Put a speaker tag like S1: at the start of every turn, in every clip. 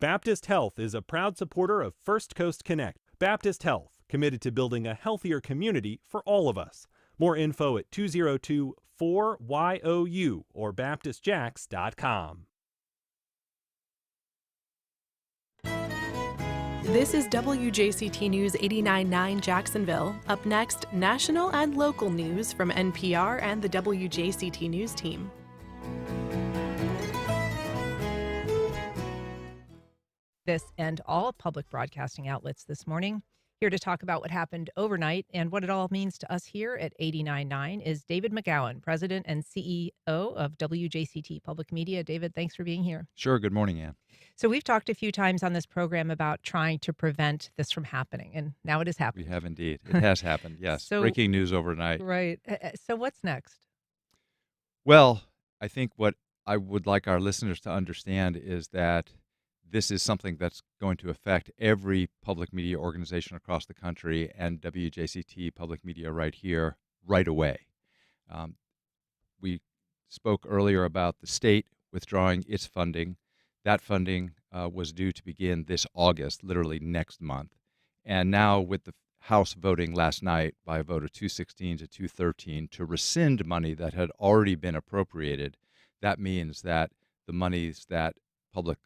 S1: Baptist Health is a proud supporter of First Coast Connect. Baptist Health, committed to building a healthier community for all of us. More info at 202-4YOU or baptistjacks.com.
S2: This is WJCT News 89.9 Jacksonville. Up next, national and local news from NPR and the WJCT News team.
S3: This and all public broadcasting outlets this morning. Here to talk about what happened overnight and what it all means to us here at 89.9 is David McGowan, President and CEO of WJCT Public Media. David, thanks for being here.
S4: Sure. Good morning, Ann.
S3: So we've talked a few times on this program about trying to prevent this from happening, and now it has happened.
S4: We have indeed. It has happened, yes.
S3: So,
S4: breaking news overnight.
S3: Right. So what's next?
S4: Well, I think what I would like our listeners to understand is that this is something that's going to affect every public media organization across the country and WJCT Public Media right here, right away. We spoke earlier about the state withdrawing its funding. That funding was due to begin this August, literally next month. And now with the House voting last night by a vote of 216 to 213 to rescind money that had already been appropriated, that means that the monies that public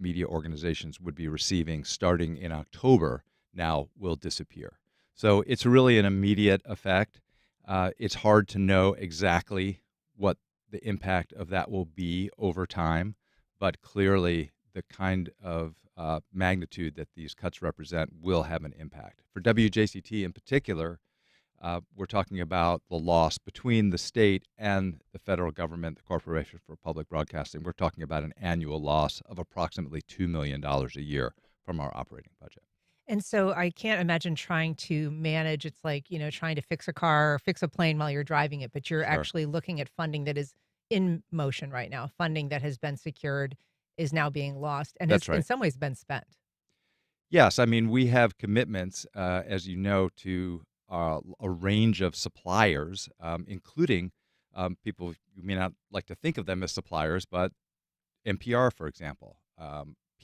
S4: media organizations would be receiving starting in October now will disappear. So it's really an immediate effect. It's hard to know exactly what the impact of that will be over time, but clearly the kind of magnitude that these cuts represent will have an impact. For WJCT in particular, we're talking about the loss between the state and the federal government, the Corporation for Public Broadcasting. We're talking about an annual loss of approximately $2 million a year from our operating budget.
S3: And so I can't imagine trying to manage. It's like, trying to fix a car or fix a plane while you're driving it, but you're
S4: Sure.
S3: actually looking at funding that is in motion right now. Funding that has been secured is now being lost and
S4: That's
S3: has
S4: right.
S3: in some ways been spent.
S4: Yes, I mean, we have commitments, as you know, to a range of suppliers, including people you may not like to think of them as suppliers, but NPR, for example,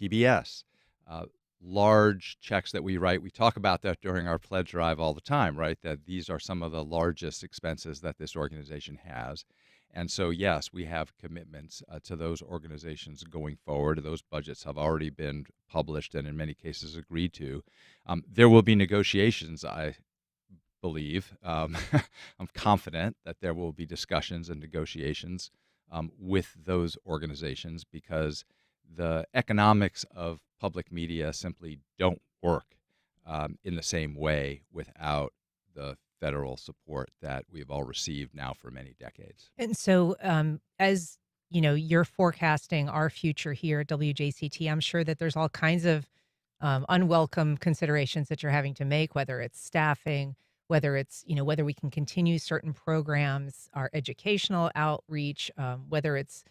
S4: PBS, large checks that we write. We talk about that during our pledge drive all the time, right? That these are some of the largest expenses that this organization has. And so, yes, we have commitments to those organizations going forward. Those budgets have already been published and in many cases agreed to. There will be negotiations, I believe. I'm confident that there will be discussions and negotiations with those organizations because the economics of public media simply don't work in the same way without the federal support that we've all received now for many decades.
S3: And so, as you're forecasting our future here at WJCT, I'm sure that there's all kinds of unwelcome considerations that you're having to make, whether it's staffing, whether it's, whether we can continue certain programs, our educational outreach, whether it's,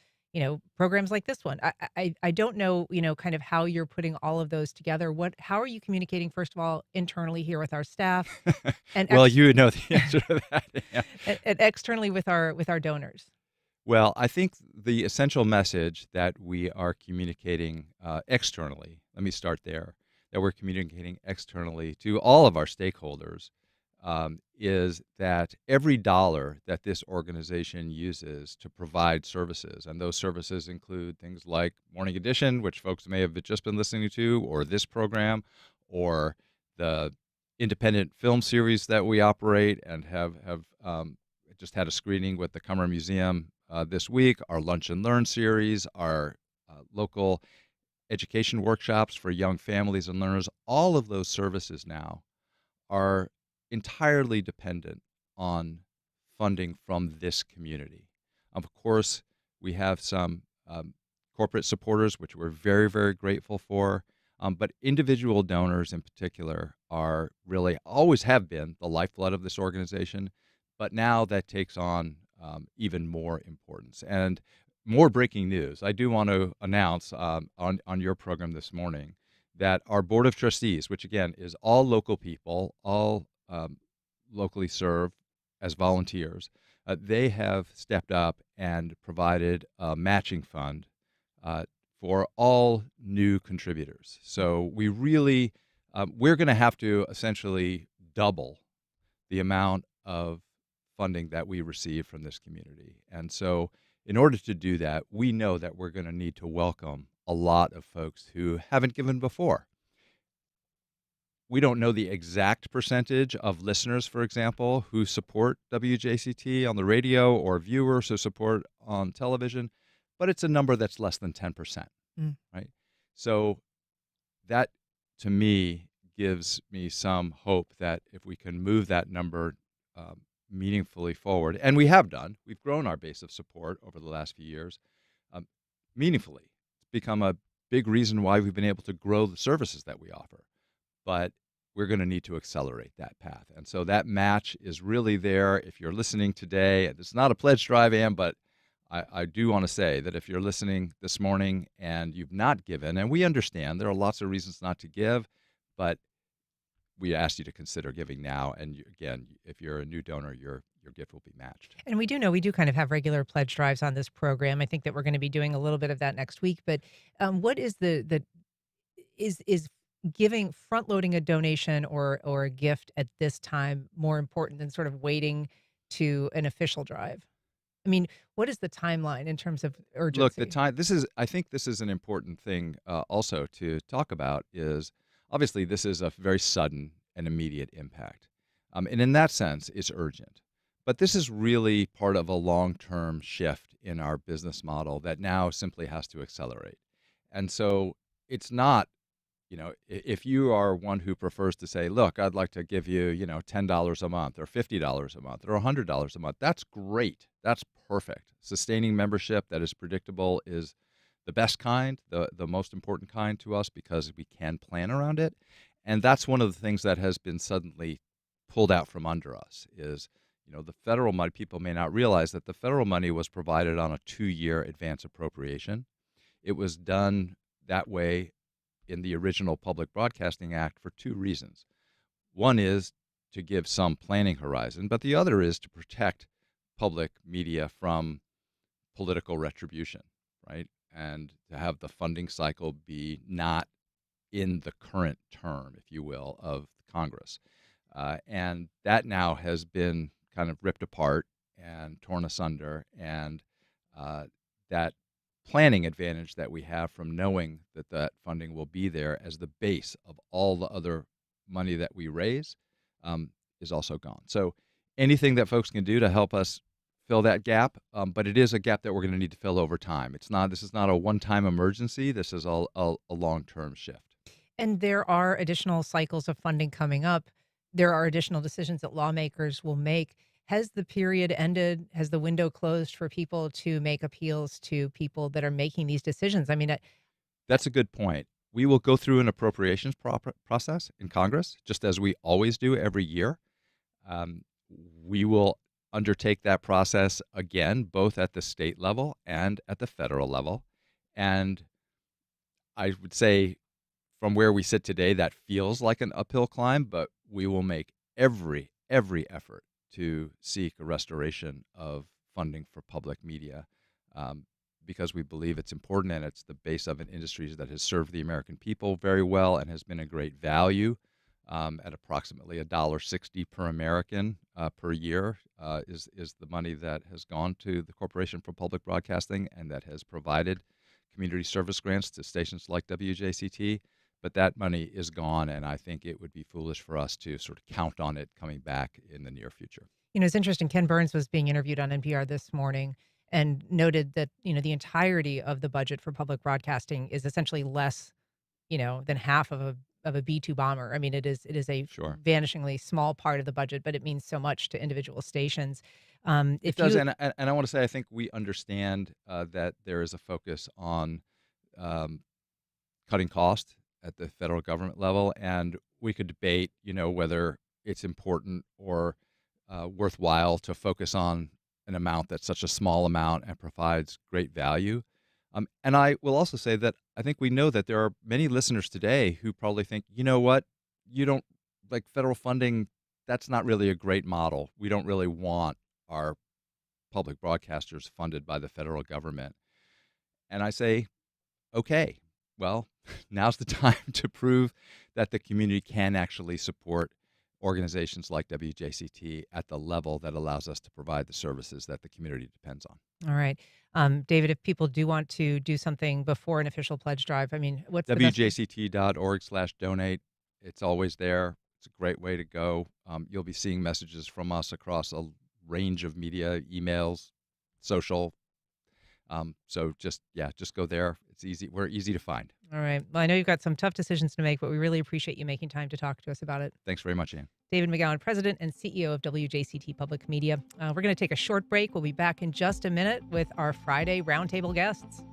S3: programs like this one. I don't know, kind of how you're putting all of those together. How are you communicating, first of all, internally here with our staff? And
S4: Well, you would know the answer to that. Yeah.
S3: and externally with our donors.
S4: Well, I think the essential message that we are communicating externally, let me start there, that we're communicating externally to all of our stakeholders is that every dollar that this organization uses to provide services, and those services include things like Morning Edition, which folks may have just been listening to, or this program, or the independent film series that we operate and have just had a screening with the Cummer Museum this week, our Lunch and Learn series, our local education workshops for young families and learners. All of those services now are entirely dependent on funding from this community. Of course, we have some corporate supporters, which we're very, very grateful for, but individual donors in particular are really, always have been, the lifeblood of this organization, but now that takes on even more importance. And more breaking news. I do want to announce on your program this morning that our Board of Trustees, which again is all local people, all locally serve as volunteers, they have stepped up and provided a matching fund uh, for all new contributors. So we really, we're going to have to essentially double the amount of funding that we receive from this community. And so in order to do that, we know that we're going to need to welcome a lot of folks who haven't given before. We don't know the exact percentage of listeners, for example, who support WJCT on the radio or viewers who support on television, but it's a number that's less than 10%,
S3: Mm.
S4: right? So that, to me, gives me some hope that if we can move that number meaningfully forward, and we have done, we've grown our base of support over the last few years um, meaningfully. It's become a big reason why we've been able to grow the services that we offer. But we're going to need to accelerate that path. And so that match is really there. If you're listening today, and it's not a pledge drive, Ann, but I do want to say that if you're listening this morning and you've not given, and we understand there are lots of reasons not to give, but we ask you to consider giving now. And again, if you're a new donor, your gift will be matched.
S3: And we do kind of have regular pledge drives on this program. I think that we're going to be doing a little bit of that next week. But what is is giving, front loading a donation or a gift at this time more important than sort of waiting to an official drive? I mean, what is the timeline in terms of urgency?
S4: Look, I think this is an important thing also to talk about is obviously this is a very sudden and immediate impact. And in that sense, it's urgent. But this is really part of a long-term shift in our business model that now simply has to accelerate. And so it's not, if you are one who prefers to say, look, I'd like to give you, $10 a month or $50 a month or $100 a month, that's great. That's perfect. Sustaining membership that is predictable is the best kind, the most important kind to us because we can plan around it. And that's one of the things that has been suddenly pulled out from under us is, the federal money. People may not realize that the federal money was provided on a 2-year advance appropriation. It was done that way in the original Public Broadcasting Act for 2 reasons. One is to give some planning horizon, but the other is to protect public media from political retribution, right? And to have the funding cycle be not in the current term, if you will, of Congress. And that now has been kind of ripped apart and torn asunder, and that planning advantage that we have from knowing that that funding will be there as the base of all the other money that we raise is also gone. So anything that folks can do to help us fill that gap, but it is a gap that we're going to need to fill over time. This is not a one-time emergency. This is a long-term shift.
S3: And there are additional cycles of funding coming up. There are additional decisions that lawmakers will make. Has the period ended? Has the window closed for people to make appeals to people that are making these decisions? I mean,
S4: that's a good point. We will go through an appropriations process in Congress, just as we always do every year. We will undertake that process again, both at the state level and at the federal level. And I would say from where we sit today, that feels like an uphill climb, but we will make every effort to seek a restoration of funding for public media because we believe it's important and it's the base of an industry that has served the American people very well and has been a great value at approximately $1.60 per American per year is the money that has gone to the Corporation for Public Broadcasting and that has provided community service grants to stations like WJCT. But that money is gone, and I think it would be foolish for us to sort of count on it coming back in the near future.
S3: It's interesting. Ken Burns was being interviewed on NPR this morning and noted that, the entirety of the budget for public broadcasting is essentially less, than half of a B-2 bomber. I mean, it is a
S4: Sure.
S3: vanishingly small part of the budget, but it means so much to individual stations.
S4: It does, and I want to say I think we understand that there is a focus on cutting costs at the federal government level, and we could debate, whether it's important or worthwhile to focus on an amount that's such a small amount and provides great value. And I will also say that I think we know that there are many listeners today who probably think, you know what, you don't like federal funding. That's not really a great model. We don't really want our public broadcasters funded by the federal government. And I say, okay, well, now's the time to prove that the community can actually support organizations like WJCT at the level that allows us to provide the services that the community depends on.
S3: All right. David, if people do want to do something before an official pledge drive, I mean, what's the best?
S4: WJCT.org/donate. It's always there. It's a great way to go. You'll be seeing messages from us across a range of media, emails, social. So just go there. It's easy. We're easy to find.
S3: All right. Well, I know you've got some tough decisions to make, but we really appreciate you making time to talk to us about it.
S4: Thanks very much, Ann.
S3: David McGowan, President and CEO of WJCT Public Media. We're going to take a short break. We'll be back in just a minute with our Friday roundtable guests.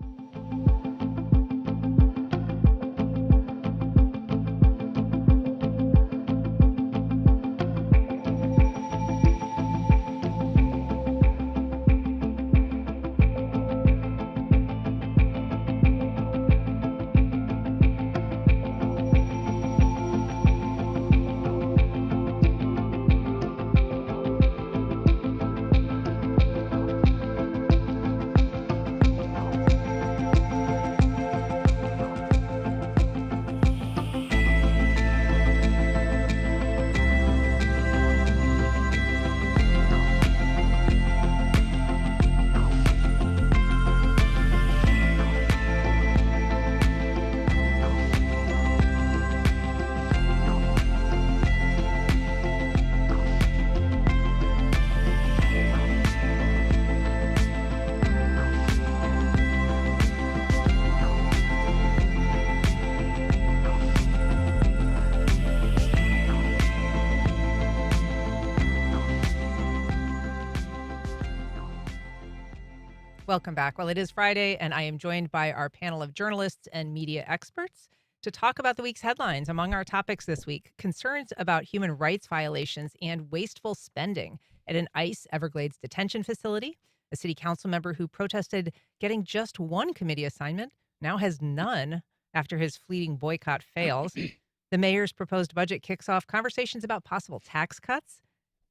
S3: Welcome back. Well, it is Friday, and I am joined by our panel of journalists and media experts to talk about the week's headlines. Among our topics this week, concerns about human rights violations and wasteful spending at an ICE Everglades detention facility. A city council member who protested getting just one committee assignment now has none after his fleeting boycott fails. The mayor's proposed budget kicks off conversations about possible tax cuts.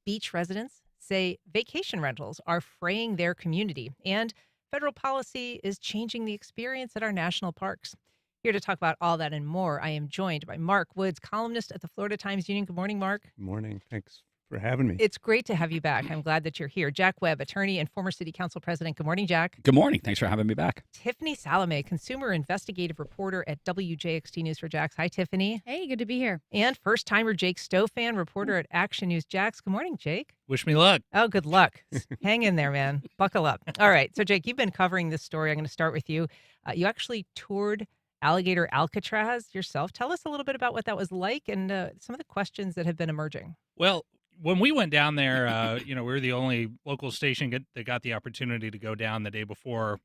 S3: Beach residents say vacation rentals are fraying their community, and federal policy is changing the experience at our national parks. Here to talk about all that and more, I am joined by Mark Woods, columnist at the Florida Times-Union. Good morning, Mark.
S5: Good morning. Thanks for having me.
S3: It's great to have you back. I'm glad that you're here. Jack Webb, attorney and former city council president. Good morning, Jack.
S6: Good morning. Thanks for having me back.
S3: Tiffany Salome, consumer investigative reporter at WJXT News for Jax. Hi, Tiffany.
S7: Hey, good to be here.
S3: And first-timer Jake Stofan, reporter at Action News Jax. Good morning, Jake.
S6: Wish me luck.
S3: Oh, good luck. Hang in there, man. Buckle up. All right. So, Jake, you've been covering this story. I'm going to start with you. You actually toured Alligator Alcatraz yourself. Tell us a little bit about what that was like and some of the questions that have been emerging.
S6: Well, when we went down there, we were the only local station that got the opportunity to go down the day before,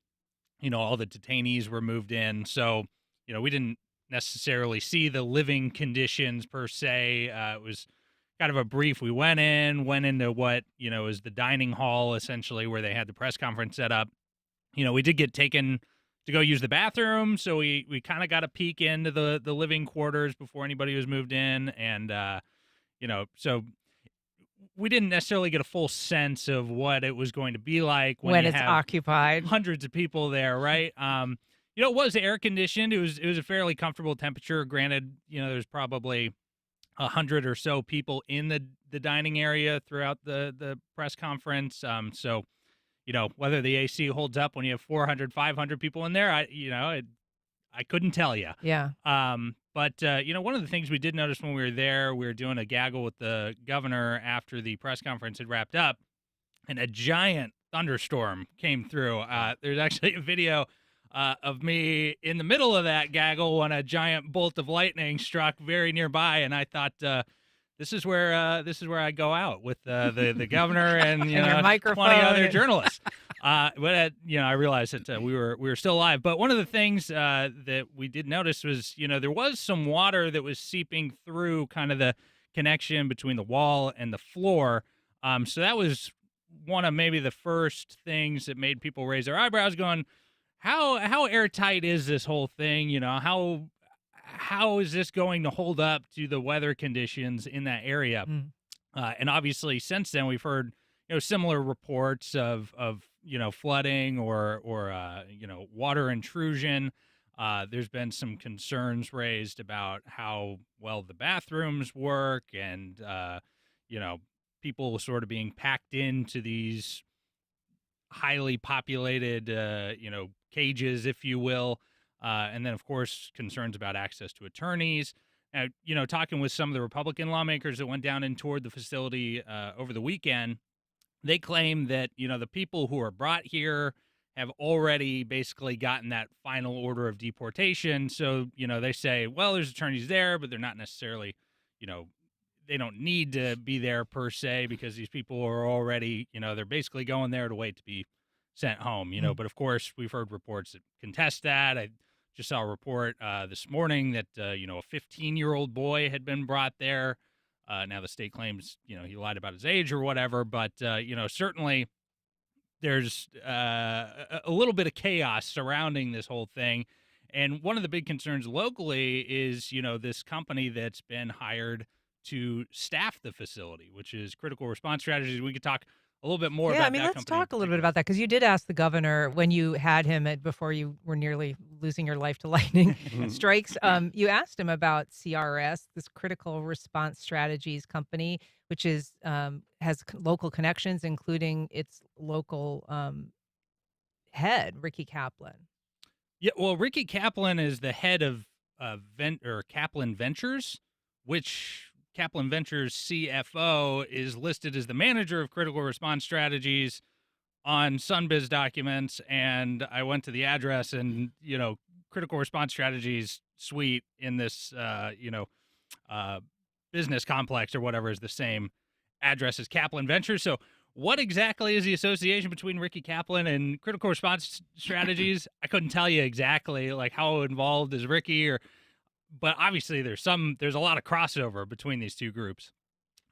S6: all the detainees were moved in. So, we didn't necessarily see the living conditions per se. It was kind of a brief. We went into what, is the dining hall, essentially, where they had the press conference set up. We did get taken to go use the bathroom, so we kind of got a peek into the living quarters before anybody was moved in. And, so we didn't necessarily get a full sense of what it was going to be like when
S3: it's occupied.
S6: Hundreds of people there, right? It was air conditioned. It was a fairly comfortable temperature. Granted, there's probably 100 or so people in the dining area throughout the press conference. So, whether the AC holds up when you have 400, 500 people in there, I couldn't tell you.
S3: Yeah.
S6: But one of the things we did notice when we were there, we were doing a gaggle with the governor after the press conference had wrapped up, and a giant thunderstorm came through. There's actually a video of me in the middle of that gaggle when a giant bolt of lightning struck very nearby, and I thought, this is where I go out with the governor and
S3: your
S6: 20
S3: microphone.
S6: other journalists. But I realized that we were still alive. But one of the things that we did notice was there was some water that was seeping through kind of the connection between the wall and the floor. So that was one of maybe the first things that made people raise their eyebrows, going, how airtight is this whole thing? How is this going to hold up to the weather conditions in that area? And obviously, since then, we've heard similar reports of flooding or water intrusion. There's been some concerns raised about how well the bathrooms work and, you know, people sort of being packed into these highly populated, cages, if you will. And then, of course, concerns about access to attorneys. Talking with some of the Republican lawmakers that went down and toured the facility over the weekend, they claim that, the people who are brought here have already basically gotten that final order of deportation. So, they say, well, there's attorneys there, but they're not necessarily, you know, they don't need to be there per se because these people are already, they're basically going there to wait to be sent home, But of course, we've heard reports that contest that. I just saw a report this morning that, a 15-year-old boy had been brought there. Now the state claims, he lied about his age or whatever, but, certainly there's a little bit of chaos surrounding this whole thing. And one of the big concerns locally is, this company that's been hired to staff the facility, which is Critical Response Strategies. We could talk a little bit more
S3: Yeah,
S6: about
S3: I mean,
S6: that
S3: let's
S6: company in
S3: talk a little bit
S6: particular.
S3: about that because you did ask the governor when you had him before you were nearly losing your life to lightning strikes. You asked him about CRS, this Critical Response Strategies company, which is has local connections, including its local head, Ricky Kaplan.
S6: Yeah, well, Ricky Kaplan is the head of Kaplan Ventures, which Kaplan Ventures CFO is listed as the manager of Critical Response Strategies on Sunbiz documents. And I went to the address, and Critical Response Strategies suite in this business complex or whatever is the same address as Kaplan Ventures. So what exactly is the association between Ricky Kaplan and Critical Response Strategies? I couldn't tell you exactly, like, how involved is Ricky, but obviously there's a lot of crossover between these two groups.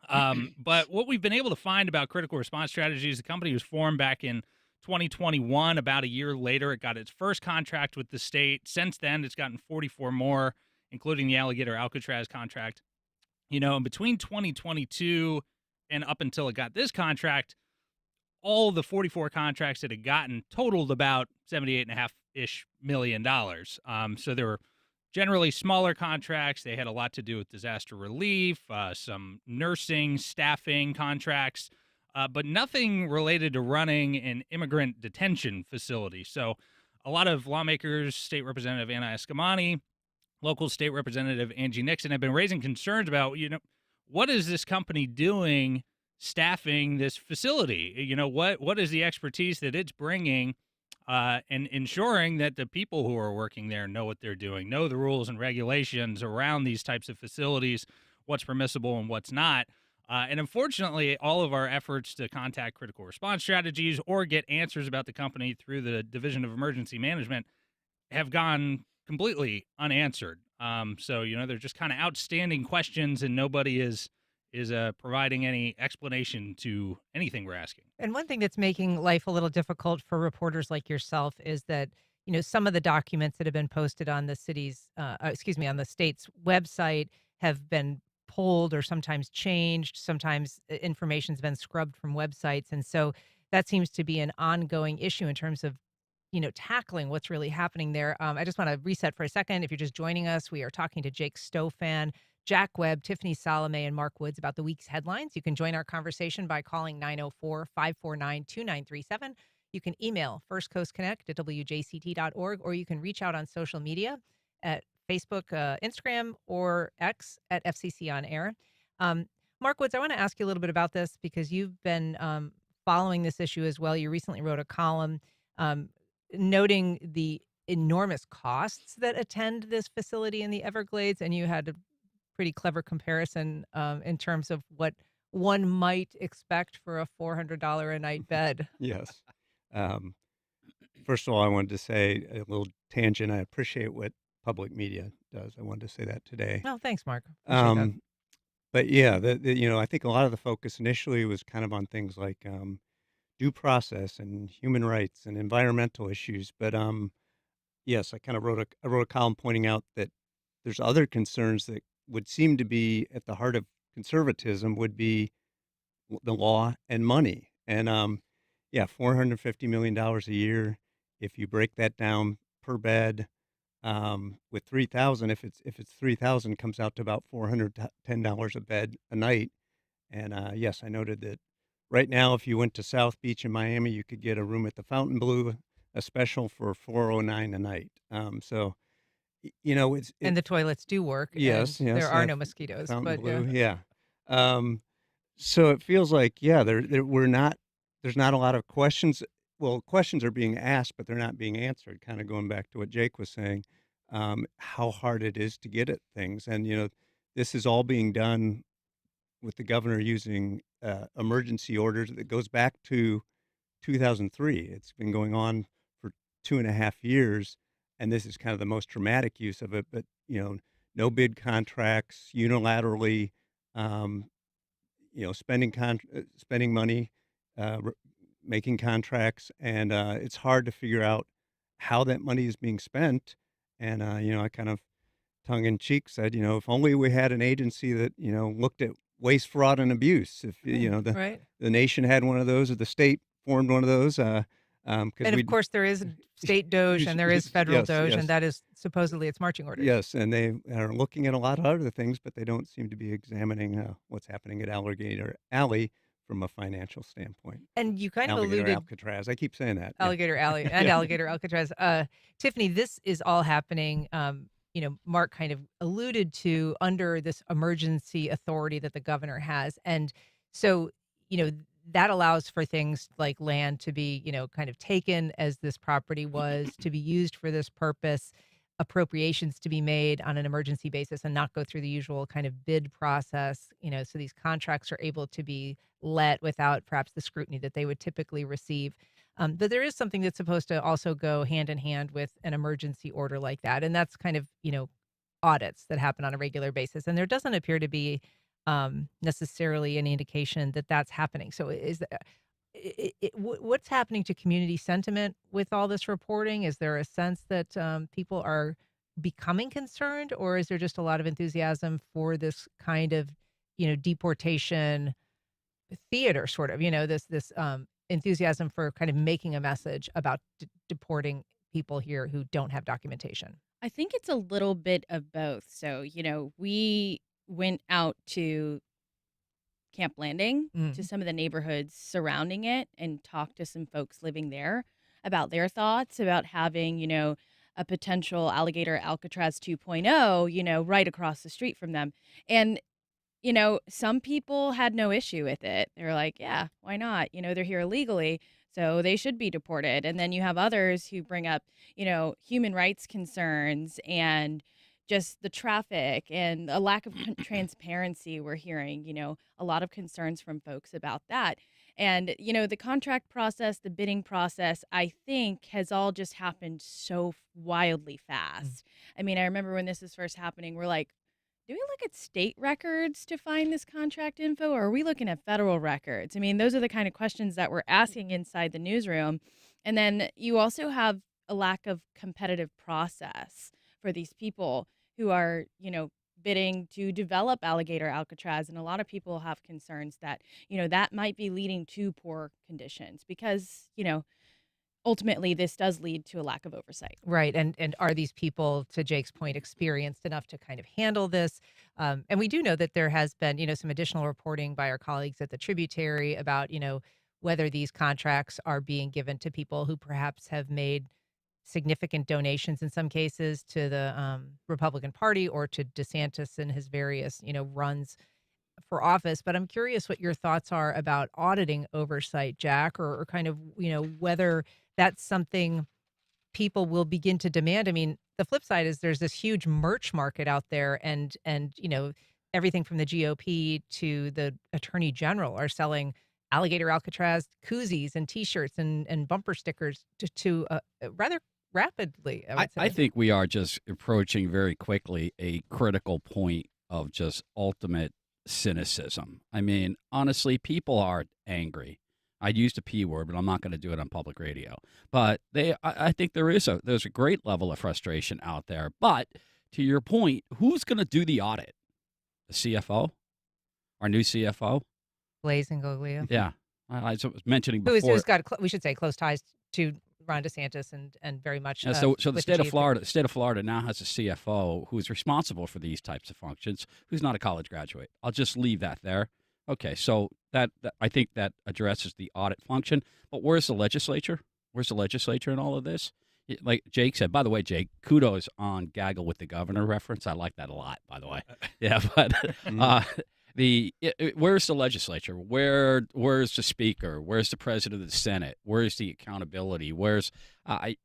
S6: But what we've been able to find about Critical Response Strategies, the company was formed back in 2021. About a year later, it got its first contract with the state. Since then, it's gotten 44 more, including the Alligator Alcatraz contract. And between 2022 and up until it got this contract, all the 44 contracts it had gotten totaled about $78.5-ish million. So there were generally smaller contracts. They had a lot to do with disaster relief, some nursing, staffing contracts, but nothing related to running an immigrant detention facility. So a lot of lawmakers, State Representative Anna Escamani, local State Representative Angie Nixon, have been raising concerns about, what is this company doing staffing this facility? What is the expertise that it's bringing and ensuring that the people who are working there know what they're doing, know the rules and regulations around these types of facilities, what's permissible and what's not. And unfortunately, all of our efforts to contact Critical Response Strategies or get answers about the company through the Division of Emergency Management have gone completely unanswered. So, they're just kind of outstanding questions, and nobody is providing any explanation to anything we're asking.
S3: And one thing that's making life a little difficult for reporters like yourself is that, some of the documents that have been posted on the on the state's website have been pulled or sometimes changed. Sometimes information's been scrubbed from websites. And so that seems to be an ongoing issue in terms of, tackling what's really happening there. I just want to reset for a second. If you're just joining us, we are talking to Jake Stofan, Jack Webb, Tiffany Salome, and Mark Woods about the week's headlines. You can join our conversation by calling 904-549-2937. You can email firstcoastconnect@wjct.org, or you can reach out on social media at Facebook, Instagram, or X at FCC On Air. Mark Woods, I want to ask you a little bit about this because you've been following this issue as well. You recently wrote a column noting the enormous costs that attend this facility in the Everglades, and you had a pretty clever comparison in terms of what one might expect for a $400 a night bed.
S5: Yes. First of all, I wanted to say a little tangent. I appreciate what public media does. I wanted to say that today.
S3: Oh, thanks, Mark. Appreciate that.
S5: But yeah, I think a lot of the focus initially was kind of on things like due process and human rights and environmental issues. But yes, I kind of wrote a column pointing out that there's other concerns that would seem to be at the heart of conservatism would be the law and money. And $450 million a year. If you break that down per bed, With 3,000, if it's 3,000, comes out to about $410 a bed a night. And yes, I noted that right now, if you went to South Beach in Miami, you could get a room at the Fontainebleau, a special for 409 a night. So it's
S3: And the toilets do work, and
S5: yes,
S3: there
S5: yes,
S3: are no mosquitoes, but yeah.
S5: Fontainebleau, yeah. Um, so it feels like, yeah, there's not a lot of questions. Well, questions are being asked, but they're not being answered. Kind of going back to what Jake was saying, how hard it is to get at things, and this is all being done with the governor using emergency orders that goes back to 2003. It's been going on for 2.5 years, and this is kind of the most dramatic use of it. But no bid contracts, unilaterally, um, spending money, making contracts, and it's hard to figure out how that money is being spent. And I kind of tongue in cheek said, if only we had an agency that looked at waste, fraud, and abuse. If
S3: Right.
S5: the nation had one of those, or the state formed one of those, because
S3: And of course, there is state Doge and there is federal
S5: yes,
S3: Doge,
S5: yes.
S3: and that is supposedly its marching orders.
S5: Yes, and they are looking at a lot of other things, but they don't seem to be examining what's happening at Alligator Alley from a financial standpoint.
S3: And you kind of
S5: Alligator
S3: alluded
S5: Alcatraz. I keep saying that. Yeah.
S3: Alligator Alley and Alligator Alcatraz. Tiffany, this is all happening. Mark kind of alluded to under this emergency authority that the governor has, and so that allows for things like land to be kind of taken as this property was to be used for this purpose, appropriations to be made on an emergency basis and not go through the usual kind of bid process. So these contracts are able to be let without perhaps the scrutiny that they would typically receive. But there is something that's supposed to also go hand in hand with an emergency order like that. And that's kind of, audits that happen on a regular basis. And there doesn't appear to be necessarily any indication that that's happening. So what's happening to community sentiment with all this reporting? Is there a sense that people are becoming concerned, or is there just a lot of enthusiasm for this kind of, deportation theater sort of, this enthusiasm for kind of making a message about deporting people here who don't have documentation?
S7: I think it's a little bit of both. So, we went out to Camp Landing, to some of the neighborhoods surrounding it, and talked to some folks living there about their thoughts about having, a potential Alligator Alcatraz 2.0, right across the street from them. And some people had no issue with it. They're like, yeah, why not? They're here illegally, so they should be deported. And then you have others who bring up, human rights concerns and just the traffic and a lack of transparency. We're hearing, a lot of concerns from folks about that. And, the contract process, the bidding process, I think has all just happened so wildly fast. I mean, I remember when this was first happening, we're like, do we look at state records to find this contract info, or are we looking at federal records? I mean, those are the kind of questions that we're asking inside the newsroom. And then you also have a lack of competitive process for these people who are, bidding to develop Alligator Alcatraz. And a lot of people have concerns that, that might be leading to poor conditions because, ultimately, this does lead to a lack of oversight.
S3: Right. And are these people, to Jake's point, experienced enough to kind of handle this? And we do know that there has been, some additional reporting by our colleagues at the Tributary about, whether these contracts are being given to people who perhaps have made significant donations in some cases to the Republican Party or to DeSantis and his various, runs for office. But I'm curious what your thoughts are about auditing oversight, Jack, or kind of, whether that's something people will begin to demand. I mean, the flip side is there's this huge merch market out there, and everything from the GOP to the Attorney General are selling Alligator Alcatraz koozies and T-shirts and bumper stickers to rather rapidly, I would say.
S8: I think we are just approaching very quickly a critical point of just ultimate cynicism. I mean, honestly, people are angry. I'd use the P word, but I'm not going to do it on public radio. But I think there's a great level of frustration out there. But to your point, who's going to do the audit? The CFO? Our new CFO?
S3: Blaise Ingoglia.
S8: Yeah. I was mentioning before.
S3: Who's got, we should say, close ties to Ron DeSantis and very much.
S8: And so the
S3: with
S8: state of
S3: GOP.
S8: the state of Florida now has a CFO who is responsible for these types of functions, who's not a college graduate. I'll just leave that there. Okay, so that I think that addresses the audit function. But where's the legislature? Where's the legislature in all of this? Like Jake said, by the way, Jake, kudos on gaggle with the governor reference. I like that a lot, by the way. Yeah, but where's the legislature? Where's the speaker? Where's the president of the Senate? Where's the accountability? Where's I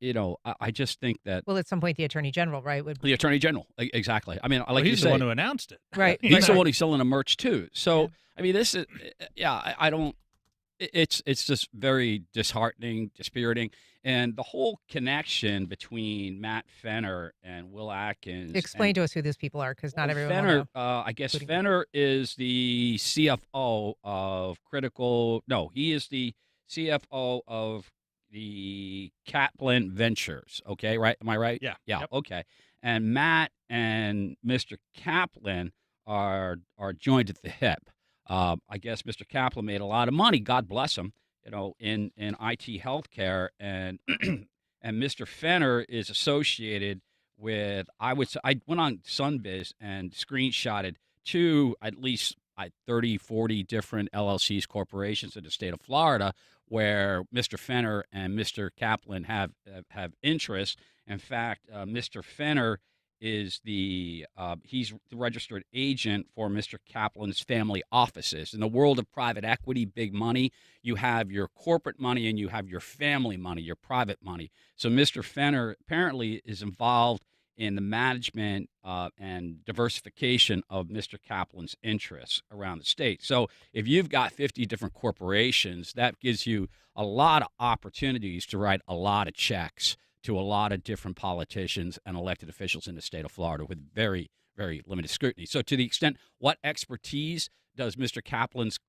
S8: just think that
S3: Well, at some point, the attorney general, right, would
S8: the attorney general, exactly. I mean, like
S6: he's
S8: you
S6: the
S8: say,
S6: one who announced it.
S3: right.
S8: he's the
S3: right.
S8: one who's selling the merch too. So I mean, this is I don't. It's just very disheartening, dispiriting, and the whole connection between Matt Fenner and Will Atkins.
S3: Explain to us who those people are, because not everyone will
S8: Fenner,
S3: know.
S8: I guess
S3: including-
S8: Fenner is the CFO of Critical. No, he is the CFO of the Kaplan Ventures. Okay, right? Am I right?
S6: Yeah.
S8: Yeah.
S6: Yep.
S8: Okay. And Matt and Mr. Kaplan are joined at the hip. I guess Mr. Kaplan made a lot of money. God bless him. In IT healthcare, and and Mr. Fenner is associated with. I went on Sunbiz and screenshotted at least 30, 40 different LLCs, corporations in the state of Florida, where Mr. Fenner and Mr. Kaplan have interests. In fact, Mr. Fenner is he's the registered agent for Mr. Kaplan's family offices. In the world of private equity, big money, you have your corporate money and you have your family money, your private money. So Mr. Fenner apparently is involved in the management and diversification of Mr. Kaplan's interests around the state. So if you've got 50 different corporations, that gives you a lot of opportunities to write a lot of checks to a lot of different politicians and elected officials in the state of Florida with very, very limited scrutiny. So to the extent, what expertise does Mr. Kaplan's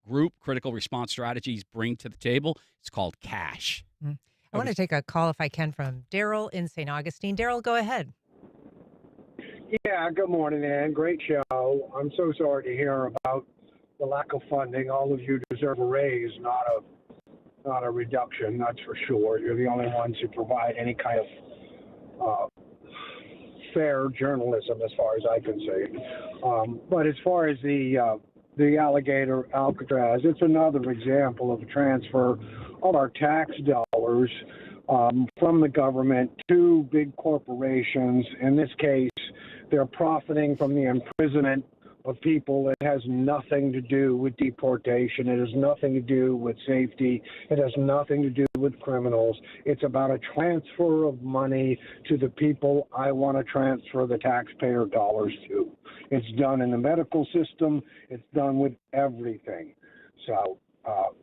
S8: group, Critical Response Strategies, bring to the table? It's called cash.
S3: I want to take a call, if I can, from Daryl in St. Augustine. Daryl, go ahead.
S9: Yeah, good morning, Ann. Great show. I'm so sorry to hear about the lack of funding. All of you deserve a raise, not a reduction, that's for sure. You're the only ones who provide any kind of fair journalism, as far as I can see. But as far as the Alligator Alcatraz, it's another example of a transfer of our tax dollars from the government to big corporations. In this case, they're profiting from the imprisonment of people. It has nothing to do with deportation. It has nothing to do with safety. It has nothing to do with criminals. It's about a transfer of money to the people I want to transfer the taxpayer dollars to. It's done in the medical system. It's done with everything. So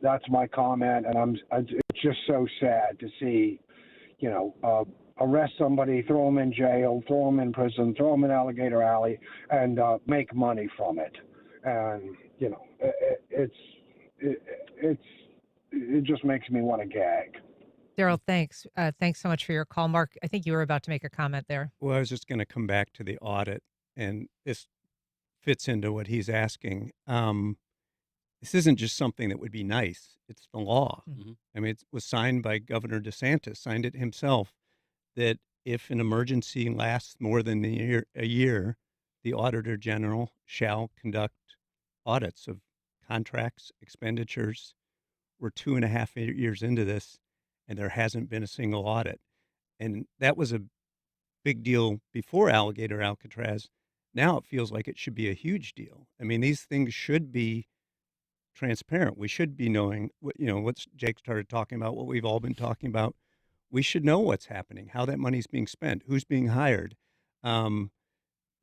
S9: that's my comment, and it's just so sad to see, arrest somebody, throw them in jail, throw them in prison, throw them in Alligator Alley, and make money from it. And it just makes me want to gag.
S3: Daryl, thanks. Thanks so much for your call. Mark, I think you were about to make a comment there.
S5: Well, I was just going to come back to the audit, and this fits into what he's asking. This isn't just something that would be nice. It's the law.
S8: Mm-hmm.
S5: I mean, it was signed by Governor DeSantis, signed it himself, that if an emergency lasts more than a year, the Auditor General shall conduct audits of contracts, expenditures. We're 2.5 years into this, and there hasn't been a single audit. And that was a big deal before Alligator Alcatraz. Now it feels like it should be a huge deal. I mean, these things should be transparent. We should be knowing what Jake started talking about, what we've all been talking about. We should know what's happening, how that money's being spent, who's being hired.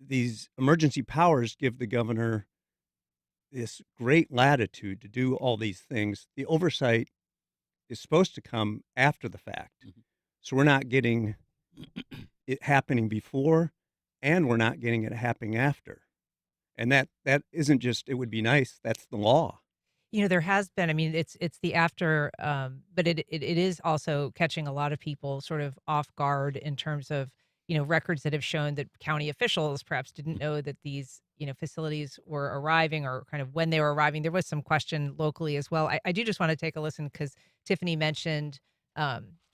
S5: These emergency powers give the governor this great latitude to do all these things. The oversight is supposed to come after the fact.
S8: Mm-hmm.
S5: So we're not getting it happening before, and we're not getting it happening after. And that isn't just, it would be nice, that's the law.
S3: There has been, it's the after, but it is also catching a lot of people sort of off guard in terms of, records that have shown that county officials perhaps didn't know that these, facilities were arriving, or kind of when they were arriving. There was some question locally as well. I do just want to take a listen, because Tiffany mentioned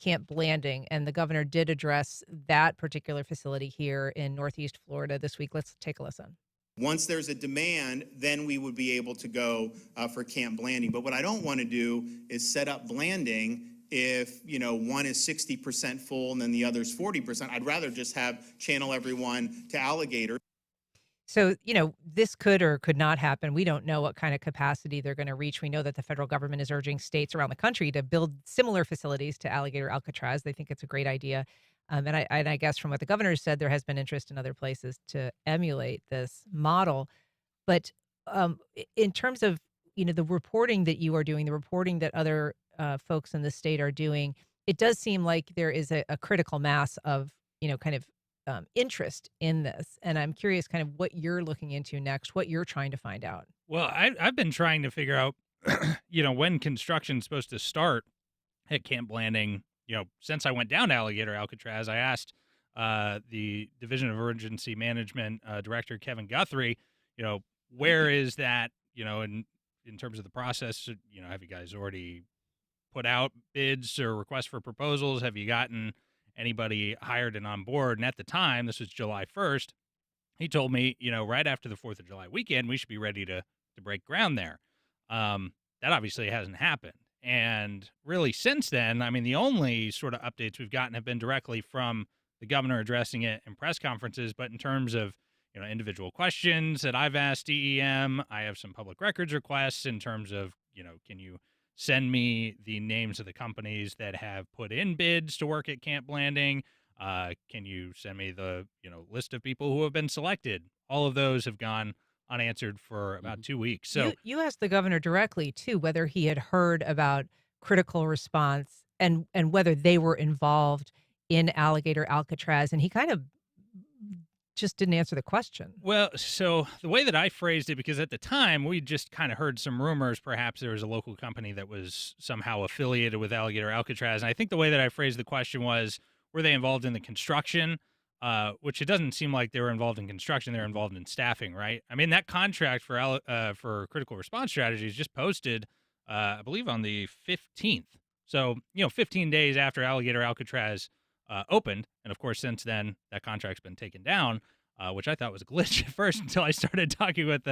S3: Camp Blanding, and the governor did address that particular facility here in Northeast Florida this week. Let's take a listen.
S10: Once there's a demand, then we would be able to go for Camp Blanding. But what I don't want to do is set up Blanding if, one is 60% full and then the other's 40%. I'd rather just channel everyone to Alligator.
S3: So, this could or could not happen. We don't know what kind of capacity they're going to reach. We know that the federal government is urging states around the country to build similar facilities to Alligator Alcatraz. They think it's a great idea. And I guess from what the governor said, there has been interest in other places to emulate this model. But in terms of, the reporting that you are doing, the reporting that other folks in the state are doing, it does seem like there is a critical mass of, interest in this. And I'm curious kind of what you're looking into next, what you're trying to find out.
S6: Well, I've been trying to figure out, when construction's supposed to start at Camp Blanding. Since I went down to Alligator Alcatraz, I asked the Division of Emergency Management Director, Kevin Guthrie, where is that, in terms of the process, have you guys already put out bids or requests for proposals? Have you gotten anybody hired and on board? And at the time, this was July 1st, he told me, right after the 4th of July weekend, we should be ready to break ground there. That obviously hasn't happened. And really since then, the only sort of updates we've gotten have been directly from the governor addressing it in press conferences. But in terms of, individual questions that I've asked DEM, I have some public records requests in terms of, can you send me the names of the companies that have put in bids to work at Camp Blanding? Can you send me the, list of people who have been selected? All of those have gone unanswered for about 2 weeks. So
S3: you asked the governor directly too, whether he had heard about critical response and whether they were involved in Alligator Alcatraz. And he kind of just didn't answer the question.
S6: Well, so the way that I phrased it, because at the time we just kind of heard some rumors, perhaps there was a local company that was somehow affiliated with Alligator Alcatraz. And I think the way that I phrased the question was, were they involved in the construction? Which it doesn't seem like they were involved in construction. They're involved in staffing, right? That contract for critical response strategies just posted, I believe, on the 15th. So, 15 days after Alligator Alcatraz opened. And of course, since then, that contract's been taken down, which I thought was a glitch at first until I started talking with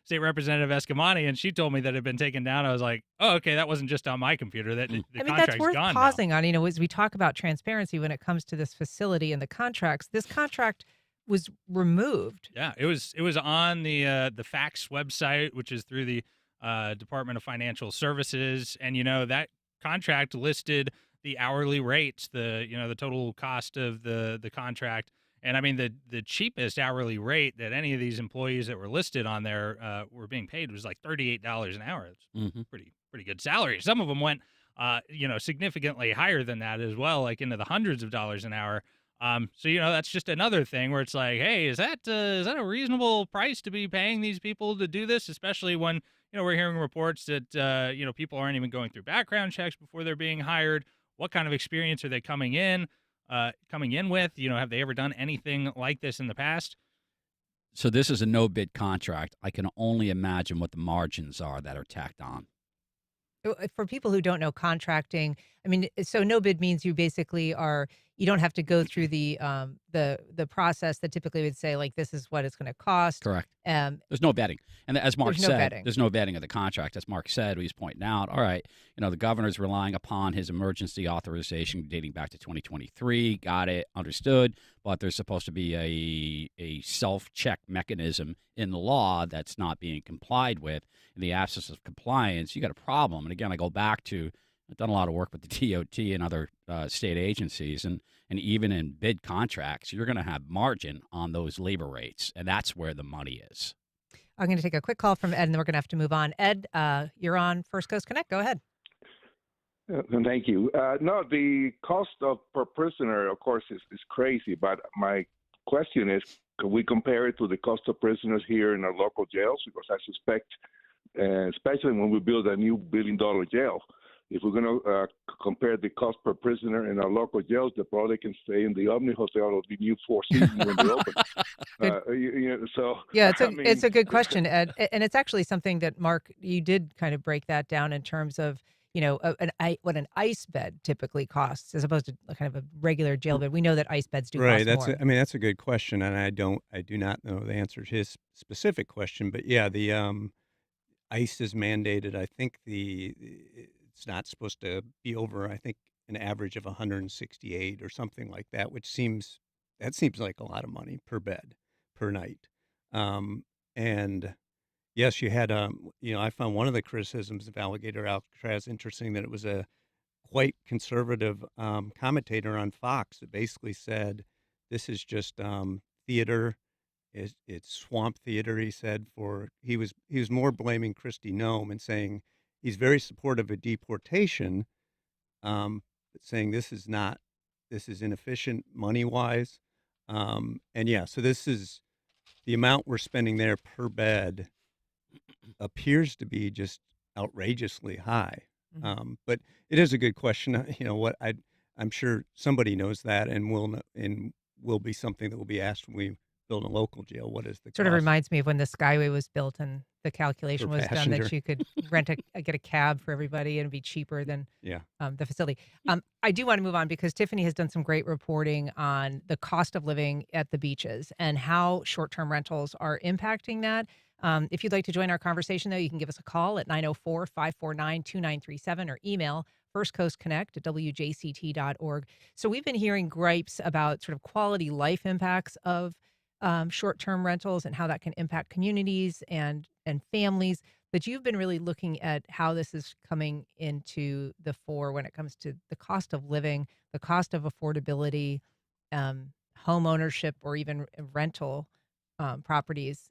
S6: State Representative Escamani, and she told me that it had been taken down. I was like, oh, okay, that wasn't just on my computer. That the contract's
S3: that's worth
S6: gone
S3: pausing
S6: now.
S3: on. As we talk about transparency when it comes to this facility and the contracts, this contract was removed.
S6: Yeah, it was on the FACTS website, which is through the Department of Financial Services, and that contract listed the hourly rates, the total cost of the contract. And the cheapest hourly rate that any of these employees that were listed on there were being paid was like $38 an hour. It's pretty good salary. Some of them went, significantly higher than that as well, like into the hundreds of dollars an hour. So that's just another thing where it's like, hey, is that a reasonable price to be paying these people to do this? Especially when we're hearing reports that people aren't even going through background checks before they're being hired. What kind of experience are they coming in with? Have they ever done anything like this in the past?
S8: So this is a no-bid contract. I can only imagine what the margins are that are tacked on.
S3: For people who don't know contracting, so no bid means you basically you don't have to go through the process that typically would say, like, this is what it's going to cost.
S8: Correct. There's no vetting. And as Mark said, there's no vetting of the contract. As Mark said, he's pointing out, all right, the governor's relying upon his emergency authorization dating back to 2023. Got it. Understood. But there's supposed to be a self-check mechanism in the law that's not being complied with. In the absence of compliance, you got a problem. And again, I go back to, I've done a lot of work with the DOT and other state agencies, and even in bid contracts, you're going to have margin on those labor rates, and that's where the money is.
S3: I'm going to take a quick call from Ed, and then we're going to have to move on. Ed, you're on First Coast Connect. Go ahead.
S11: Thank you. No, the cost per prisoner, of course, is crazy, but my question is, can we compare it to the cost of prisoners here in our local jails? Because I suspect, especially when we build a new $1 billion jail, if we're going to compare the cost per prisoner in our local jails, they probably can stay in the Omni Hotel or the new Four Seasons when they open.
S3: It's a good question, Ed, and it's actually something that, Mark, you did kind of break that down in terms of what an ice bed typically costs as opposed to a kind of a regular jail bed. We know that ice beds do
S5: Right.
S3: cost more.
S5: I mean, that's a good question, and I do not know the answer to his specific question. But yeah, the ICE is mandated. I think it's not supposed to be over. I think an average of 168 or something like that, which seems like a lot of money per bed per night. And yes, you had I found one of the criticisms of Alligator Alcatraz interesting, that it was a quite conservative commentator on Fox that basically said this is just theater. It's swamp theater. He said he was more blaming Kristi Noem and saying he's very supportive of deportation, but saying this is inefficient money wise, and yeah, so this is the amount we're spending there per bed appears to be just outrageously high. But it is a good question. I'm sure somebody knows that, and will be something that will be asked when we build a local jail. What is the
S3: Sort of
S5: cost
S3: reminds me of when the Skyway was built and the calculation
S5: per
S3: was done
S5: passenger?
S3: that you could get a cab for everybody and it'd be cheaper than
S5: Yeah.
S3: the facility. I do want to move on because Tiffany has done some great reporting on the cost of living at the beaches and how short-term rentals are impacting that. If you'd like to join our conversation, though, you can give us a call at 904-549-2937 or email firstcoastconnect@wjct.org. So we've been hearing gripes about sort of quality life impacts of short-term rentals and how that can impact communities and families. But you've been really looking at how this is coming into the fore when it comes to the cost of living, the cost of affordability, home ownership, or even rental properties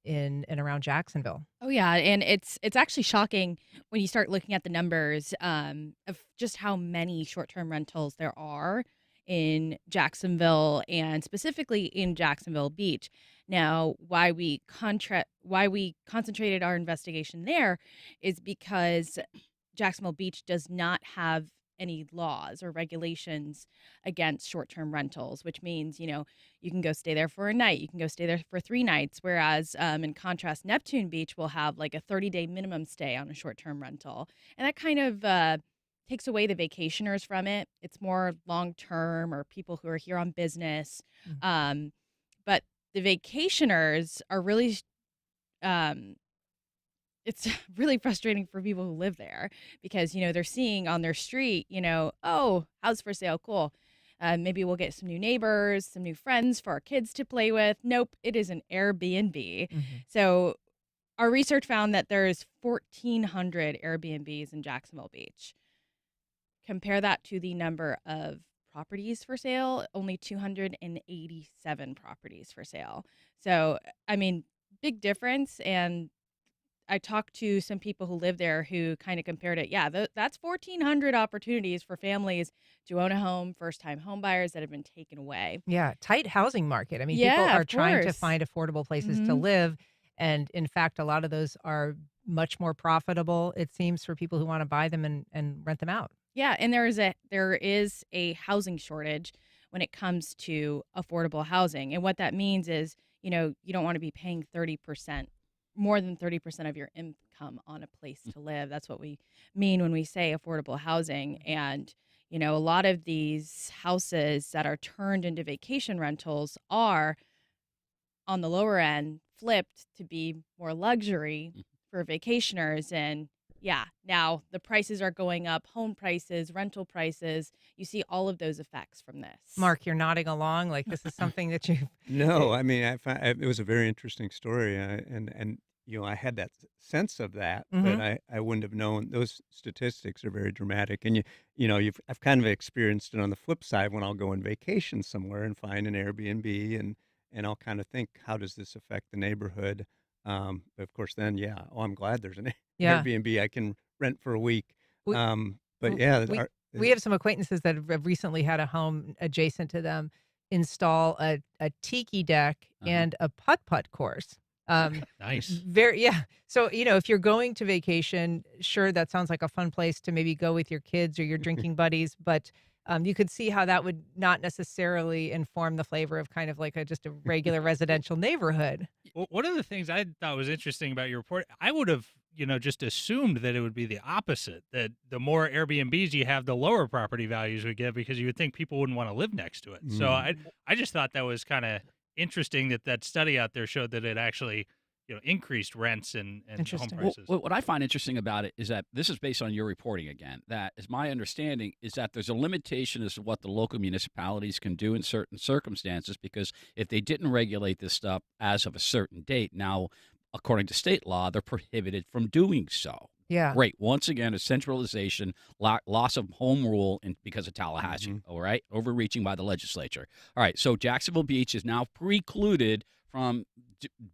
S3: in and around Jacksonville.
S7: Oh yeah, and it's actually shocking when you start looking at the numbers of just how many short-term rentals there are in Jacksonville and specifically in Jacksonville Beach. Now, why we concentrated our investigation there is because Jacksonville Beach does not have any laws or regulations against short-term rentals, which means, you can go stay there for a night, you can go stay there for 3 nights, whereas in contrast, Neptune Beach will have like a 30-day minimum stay on a short-term rental. And that kind of takes away the vacationers from it. It's more long-term or people who are here on business. But the vacationers are really it's really frustrating for people who live there because, they're seeing on their street, oh, house for sale, cool. Maybe we'll get some new neighbors, some new friends for our kids to play with. Nope, it is an Airbnb. So our research found that there's 1,400 Airbnbs in Jacksonville Beach. Compare that to the number of properties for sale, only 287 properties for sale. So, I mean, big difference. And I talked to some people who live there who kind of compared it. Yeah, that's 1,400 opportunities for families to own a home, first-time home buyers that have been taken away.
S3: Yeah, tight housing market. I mean,
S7: Yeah,
S3: people are
S7: of
S3: trying to
S7: course.
S3: find affordable places to live. And in fact, a lot of those are much more profitable, it seems, for people who want to buy them and rent them out.
S7: Yeah, and there is a housing shortage when it comes to affordable housing. And what that means is, you don't want to be paying more than 30% of your income on a place to live. That's what we mean when we say affordable housing. And, a lot of these houses that are turned into vacation rentals are on the lower end flipped to be more luxury for vacationers. And yeah, now the prices are going up, home prices, rental prices. You see all of those effects from this.
S3: Mark, you're nodding along like this is something that you.
S5: No, I mean, it was a very interesting story, and I had that sense of that, but I wouldn't have known. Those statistics are very dramatic, and I've kind of experienced it on the flip side when I'll go on vacation somewhere and find an Airbnb, and I'll kind of think, how does this affect the neighborhood? But of course, then I'm glad there's an
S3: Yeah.
S5: Airbnb I can rent for a week.
S3: We-
S5: But yeah,
S3: We have some acquaintances that have recently had a home adjacent to them install a tiki deck and a putt-putt course.
S6: Nice.
S3: Yeah. So, if you're going to vacation, sure, that sounds like a fun place to maybe go with your kids or your drinking buddies, but you could see how that would not necessarily inform the flavor of kind of like just a regular residential neighborhood.
S6: Well, one of the things I thought was interesting about your report, I would have just assumed that it would be the opposite, that the more Airbnbs you have, the lower property values would get, because you would think people wouldn't want to live next to it. So I just thought that was kind of interesting that study out there showed that it actually, increased rents and home
S3: Interesting.
S6: prices.
S8: Well, what I find interesting about it is that this is based on your reporting again. That is my understanding is that there's a limitation as to what the local municipalities can do in certain circumstances, because if they didn't regulate this stuff as of a certain date, now, according to state law, they're prohibited from doing so.
S3: Yeah.
S8: Great. Once again, a centralization, loss of home rule because of Tallahassee, all right? Overreaching by the legislature. All right, so Jacksonville Beach is now precluded from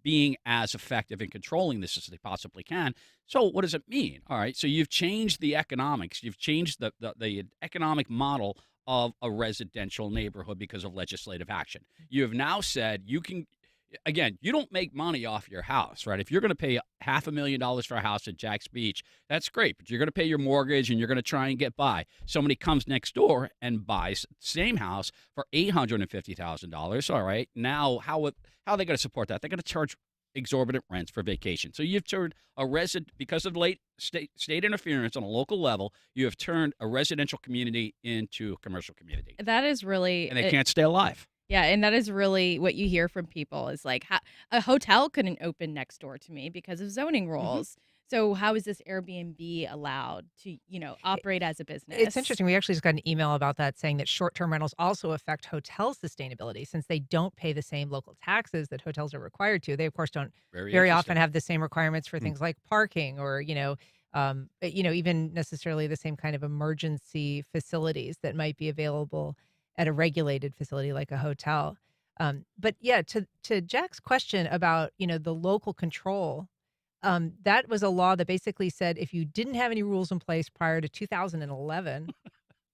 S8: being as effective in controlling this as they possibly can. So what does it mean? All right, so you've changed the economics. You've changed the economic model of a residential neighborhood because of legislative action. You have now said you can, again, you don't make money off your house, right? If you're going to pay $500,000 for a house at Jack's Beach, that's great, but you're going to pay your mortgage and you're going to try and get by. Somebody comes next door and buys the same house for $850,000. All right, now how are they going to support that? They're going to charge exorbitant rents for vacation. So you've turned because of late state interference on a local level, you have turned a residential community into a commercial community.
S7: That is really,
S8: And they can't stay alive.
S7: yeah, and that is really what you hear from people is like, a hotel couldn't open next door to me because of zoning rules. So how is this Airbnb allowed to, operate as a business?
S3: It's interesting. We actually just got an email about that saying that short-term rentals also affect hotel sustainability since they don't pay the same local taxes that hotels are required to. They, of course, don't very often have the same requirements for things like parking or, even necessarily the same kind of emergency facilities that might be available at a regulated facility like a hotel. But yeah, to Jack's question about, the local control, that was a law that basically said if you didn't have any rules in place prior to 2011,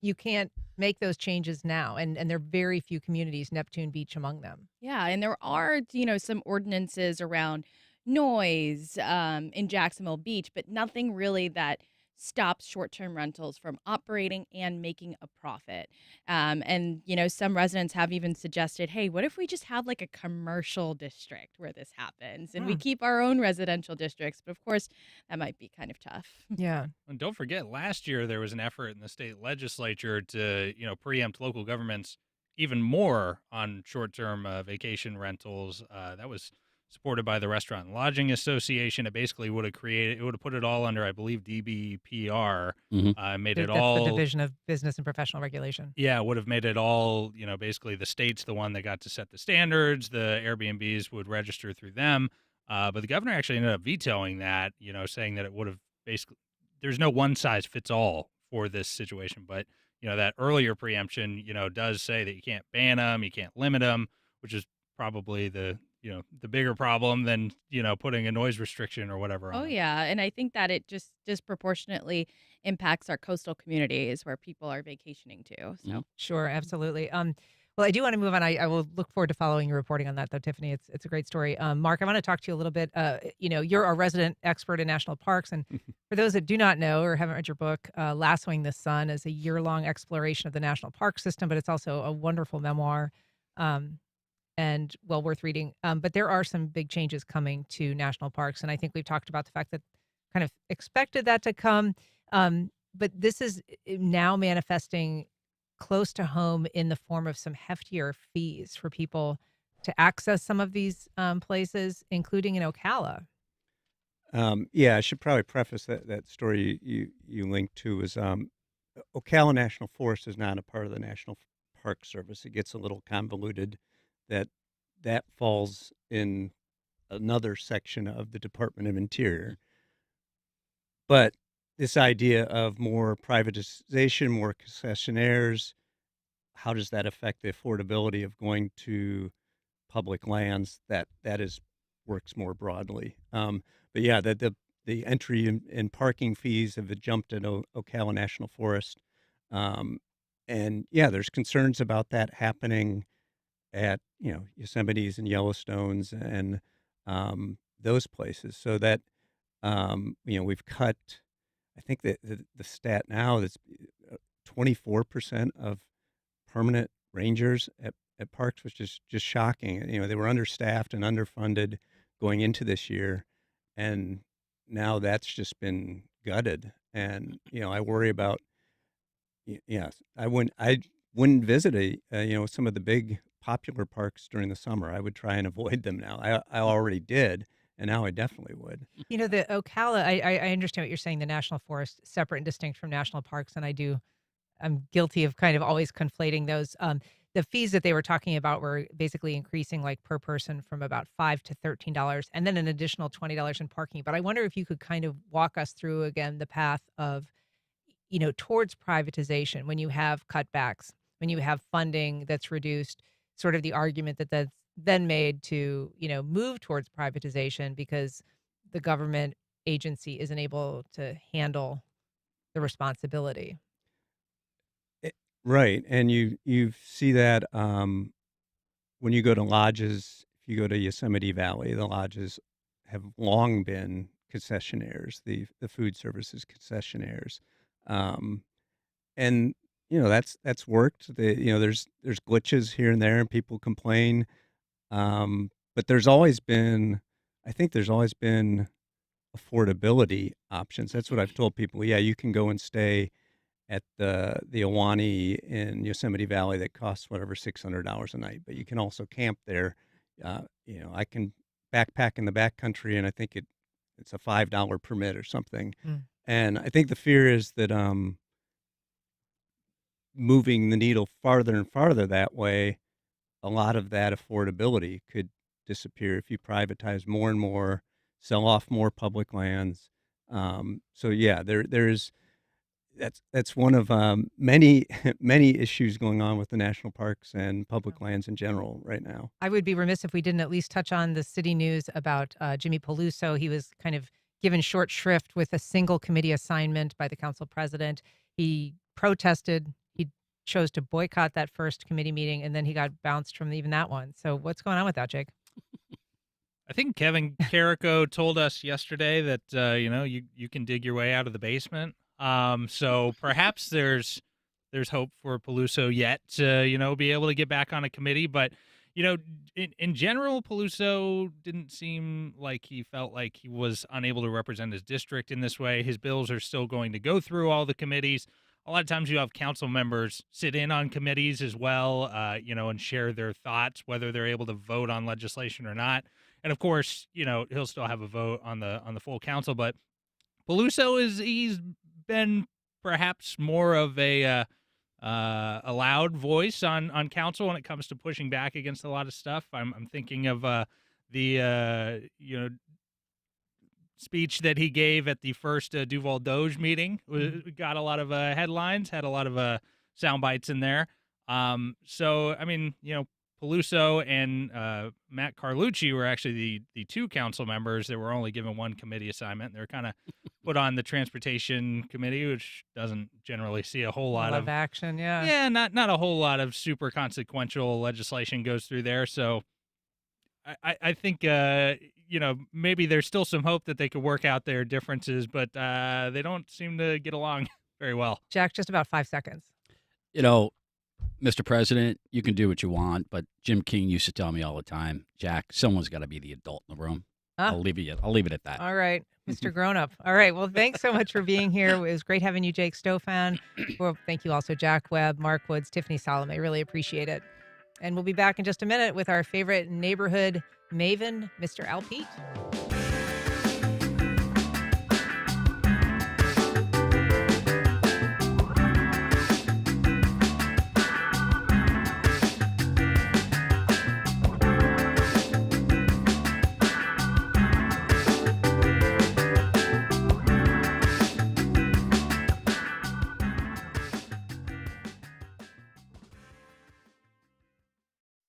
S3: you can't make those changes now. And there are very few communities, Neptune Beach among them.
S7: Yeah, and there are, some ordinances around noise in Jacksonville Beach, but nothing really that stops short-term rentals from operating and making a profit. And, some residents have even suggested, hey, what if we just have like a commercial district where this happens and we keep our own residential districts? But of course, that might be kind of tough.
S3: Yeah.
S6: And don't forget, last year there was an effort in the state legislature to, preempt local governments even more on short-term vacation rentals. That was supported by the Restaurant and Lodging Association. It basically would have put it all under, I believe, DBPR. Made it
S3: That's
S6: all
S3: the Division of Business and Professional Regulation.
S6: Yeah, would have made it all, basically the state's the one that got to set the standards. The Airbnbs would register through them. But the governor actually ended up vetoing that, saying that it would have basically, there's no one size fits all for this situation. But, that earlier preemption, does say that you can't ban them, you can't limit them, which is probably the bigger problem than, putting a noise restriction or whatever on
S7: Oh,
S6: it.
S7: yeah. And I think that it just disproportionately impacts our coastal communities where people are vacationing to. So
S3: Sure, absolutely. Well, I do want to move on. I will look forward to following your reporting on that, though, Tiffany. It's a great story. Mark, I want to talk to you a little bit. You're a resident expert in national parks. And for those that do not know or haven't read your book, Lassoing the Sun is a year-long exploration of the national park system, but it's also a wonderful memoir. And well worth reading. But there are some big changes coming to national parks. And I think we've talked about the fact that kind of expected that to come. But this is now manifesting close to home in the form of some heftier fees for people to access some of these places, including in Ocala.
S5: I should probably preface that story you linked to is Ocala National Forest is not a part of the National Park Service. It gets a little convoluted. That falls in another section of the Department of Interior. But this idea of more privatization, more concessionaires, how does that affect the affordability of going to public lands? That works more broadly. But yeah, the entry and parking fees have jumped at Ocala National Forest. And yeah, there's concerns about that happening at Yosemite's and Yellowstone's and those places. So that we've cut. I think that the stat now that's 24% of permanent rangers at parks, which is just shocking. They were understaffed and underfunded going into this year, and now that's just been gutted. And, I worry about, yes, I wouldn't visit some of the big popular parks during the summer. I would try and avoid them now. I already did, and now I definitely would.
S3: The Ocala, I understand what you're saying, the national forest, separate and distinct from national parks, and I'm guilty of kind of always conflating those. The fees that they were talking about were basically increasing like per person from about $5 to $13, and then an additional $20 in parking. But I wonder if you could kind of walk us through again the path of, towards privatization when you have cutbacks, when you have funding that's reduced, sort of the argument that's then made to, move towards privatization because the government agency isn't able to handle the responsibility.
S5: Right, and you see that when you go to lodges. If you go to Yosemite Valley, the lodges have long been concessionaires, the food services concessionaires, and that's worked. There's glitches here and there, and people complain, but I think there's always been affordability options. That's what I've told people. Yeah, you can go and stay at the Ahwahnee in Yosemite Valley that costs whatever $600 a night, but you can also camp there. I can backpack in the backcountry, and I think it's a $5 permit or something.
S3: Mm.
S5: And I think the fear is that moving the needle farther and farther that way, a lot of that affordability could disappear if you privatize more and more, sell off more public lands. So yeah, that's one of many many issues going on with the national parks and public lands in general right now.
S3: I would be remiss if we didn't at least touch on the city news about Jimmy Peluso. He was kind of given short shrift with a single committee assignment by the council president. He protested. He chose to boycott that first committee meeting, and then he got bounced from even that one. So what's going on with that, Jake?
S6: I think Kevin Carrico told us yesterday that you can dig your way out of the basement. So perhaps there's hope for Peluso yet to be able to get back on a committee. But in general, Peluso didn't seem like he felt like he was unable to represent his district in this way. His bills are still going to go through all the committees. A lot of times you have council members sit in on committees as well, and share their thoughts, whether they're able to vote on legislation or not. And of course, he'll still have a vote on the full council. But Peluso he's been perhaps more of a loud voice on council when it comes to pushing back against a lot of stuff. I'm thinking of the speech that he gave at the first Duval Doge meeting. Got a lot of headlines, had a lot of sound bites in there. So I mean, Peluso and Matt Carlucci were actually the two council members that were only given one committee assignment. They're kind of put on the transportation committee, which doesn't generally see a whole lot of
S3: action. Yeah.
S6: Yeah, not a whole lot of super consequential legislation goes through there. So I think maybe there's still some hope that they could work out their differences, but they don't seem to get along very well.
S3: Jack, just about 5 seconds.
S8: Mr. President, you can do what you want, but Jim King used to tell me all the time, Jack, someone's got to be the adult in the room. I'll leave it at that.
S3: All right, Mr. Grown-Up. All right, well, thanks so much for being here. It was great having you, Jake Stofan. Well, thank you also, Jack Webb, Mark Woods, Tiffany Salome. Really appreciate it. And we'll be back in just a minute with our favorite neighborhood maven, Mr. Al Pete.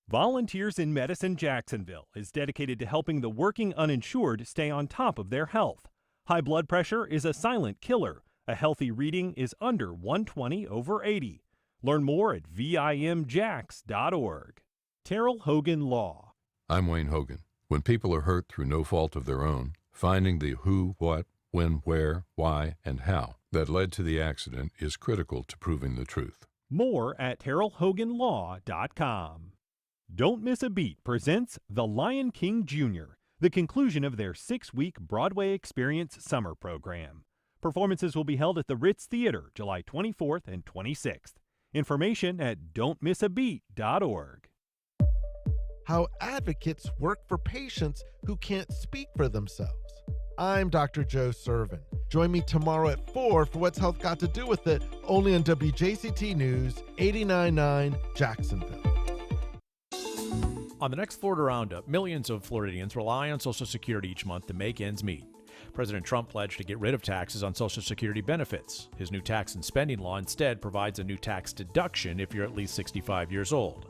S1: Volunteers in Medicine Jacksonville is dedicated to helping the working uninsured stay on top of their health. High blood pressure is a silent killer. A healthy reading is under 120/80. Learn more at vimjax.org. Terrell Hogan Law.
S12: I'm Wayne Hogan. When people are hurt through no fault of their own, finding the who, what, when, where, why, and how that led to the accident is critical to proving the truth.
S1: More at terrellhoganlaw.com. Don't Miss a Beat presents The Lion King Jr., the conclusion of their 6-week Broadway Experience summer program. Performances will be held at the Ritz Theater July 24th and 26th. Information at don'tmissabeat.org.
S13: How advocates work for patients who can't speak for themselves. I'm Dr. Joe Servin. Join me tomorrow at 4 for What's Health Got to Do with It, only on WJCT News 89.9 Jacksonville.
S14: On the next Florida Roundup, millions of Floridians rely on Social Security each month to make ends meet. President Trump pledged to get rid of taxes on Social Security benefits. His new tax and spending law instead provides a new tax deduction if you're at least 65 years old.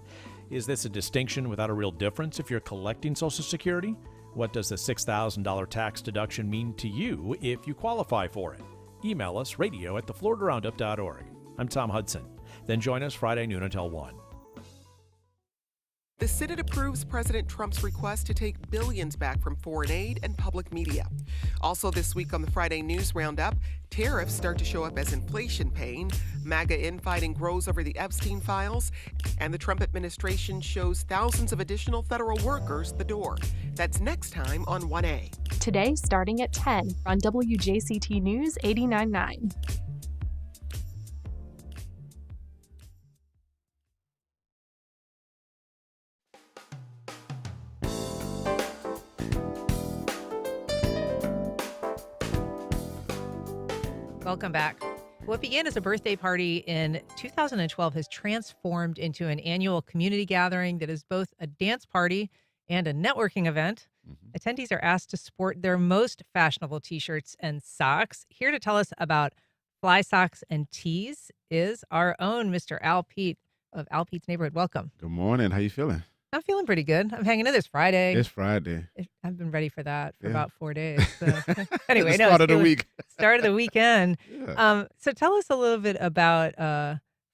S14: Is this a distinction without a real difference if you're collecting Social Security? What does the $6,000 tax deduction mean to you if you qualify for it? Email us radio@thefloridaroundup.org. I'm Tom Hudson. Then join us Friday noon until 1.
S15: The Senate approves President Trump's request to take billions back from foreign aid and public media. Also this week on the Friday News Roundup, tariffs start to show up as inflation pain, MAGA infighting grows over the Epstein files, and the Trump administration shows thousands of additional federal workers the door. That's next time on 1A.
S16: Today starting at 10 on WJCT News 89.9.
S3: Welcome back. What began as a birthday party in 2012 has transformed into an annual community gathering that is both a dance party and a networking event. Attendees are asked to sport their most fashionable t-shirts and socks. Here to tell us about fly socks and tees is our own Mr. Al Pete of Al Pete's Neighborhood. Welcome.
S17: Good morning. How you feeling?
S3: I'm feeling pretty good. I'm hanging in this Friday.
S17: It's Friday.
S3: I've been ready for that for
S17: Yeah.
S3: about 4 days. So. Anyway,
S17: Start of the
S3: it's
S17: week.
S3: Start of the weekend.
S17: Yeah.
S3: So tell us a little bit about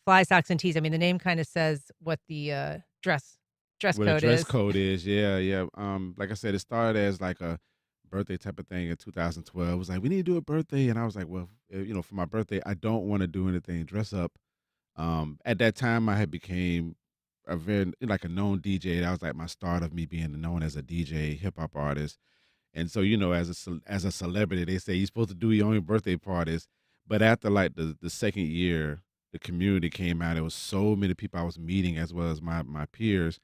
S3: fly socks and tees. I mean, the name kind of says what the dress
S17: What
S3: code
S17: a dress
S3: is.
S17: code is. Yeah. Like I said, it started as like a birthday type of thing in 2012. It was like, we need to do a birthday. And I was like, well, for my birthday, I don't want to do anything dress up. At that time, I had became a very like a known DJ. That was like my start of me being known as a DJ, hip hop artist. And so, as a celebrity, they say you're supposed to do your own birthday parties. But after like the second year, the community came out. There was so many people I was meeting as well as my peers.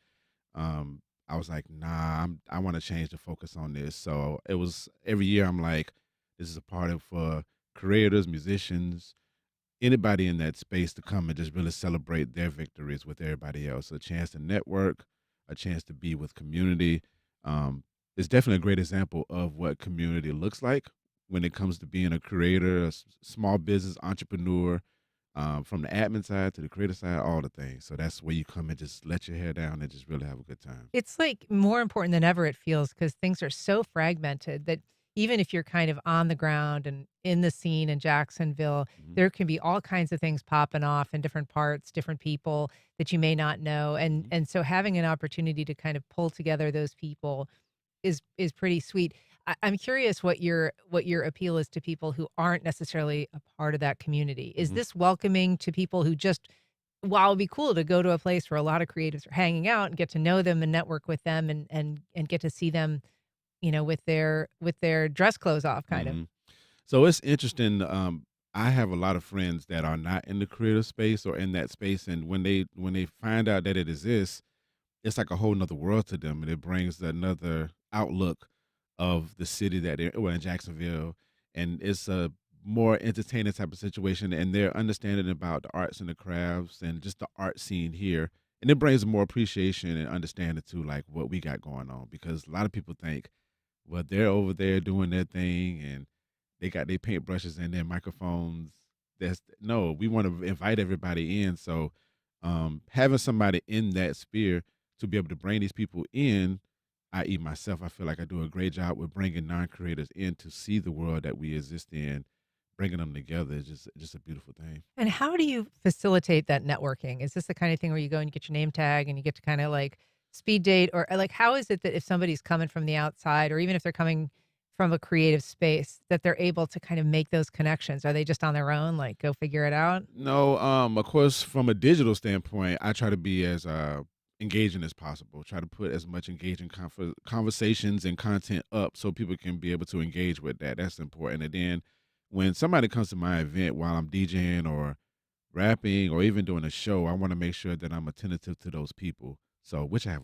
S17: I was like, nah, I want to change the focus on this. So it was every year I'm like, this is a party for creators, musicians, anybody in that space to come and just really celebrate their victories with everybody else. A chance to network, a chance to be with community. It's definitely a great example of what community looks like when it comes to being a creator, small business entrepreneur, from the admin side to the creative side, all the things. So that's where you come and just let your hair down and just really have a good time.
S3: It's like more important than ever, it feels, because things are so fragmented that even if you're kind of on the ground and in the scene in Jacksonville, there can be all kinds of things popping off in different parts, different people that you may not know. And so having an opportunity to kind of pull together those people is pretty sweet. I'm curious what your appeal is to people who aren't necessarily a part of that community. Is this welcoming to people who just, while it'd be cool to go to a place where a lot of creatives are hanging out and get to know them and network with them and get to see them, with their dress clothes off, kind of.
S17: So it's interesting. I have a lot of friends that are not in the creative space or in that space, and when they find out that it exists, it's like a whole nother world to them, and it brings another outlook of the city that they're in Jacksonville, and it's a more entertaining type of situation, and they're understanding about the arts and the crafts and just the art scene here, and it brings more appreciation and understanding to like what we got going on, because a lot of people think, well, they're over there doing their thing and they got their paintbrushes and their microphones. No, we want to invite everybody in. So having somebody in that sphere to be able to bring these people in, i.e. myself, I feel like I do a great job with bringing non-creators in to see the world that we exist in. Bringing them together is just a beautiful thing.
S3: And how do you facilitate that networking? Is this the kind of thing where you go and you get your name tag and you get to kind of like speed date, or like how is it that if somebody's coming from the outside, or even if they're coming from a creative space, that they're able to kind of make those connections? Are they just on their own, like go figure it out?
S17: No, of course, from a digital standpoint, I try to be as engaging as possible. Try to put as much engaging conversations and content up so people can be able to engage with that. That's important. And then when somebody comes to my event while I'm DJing or rapping or even doing a show, I want to make sure that I'm attentive to those people. So, which I have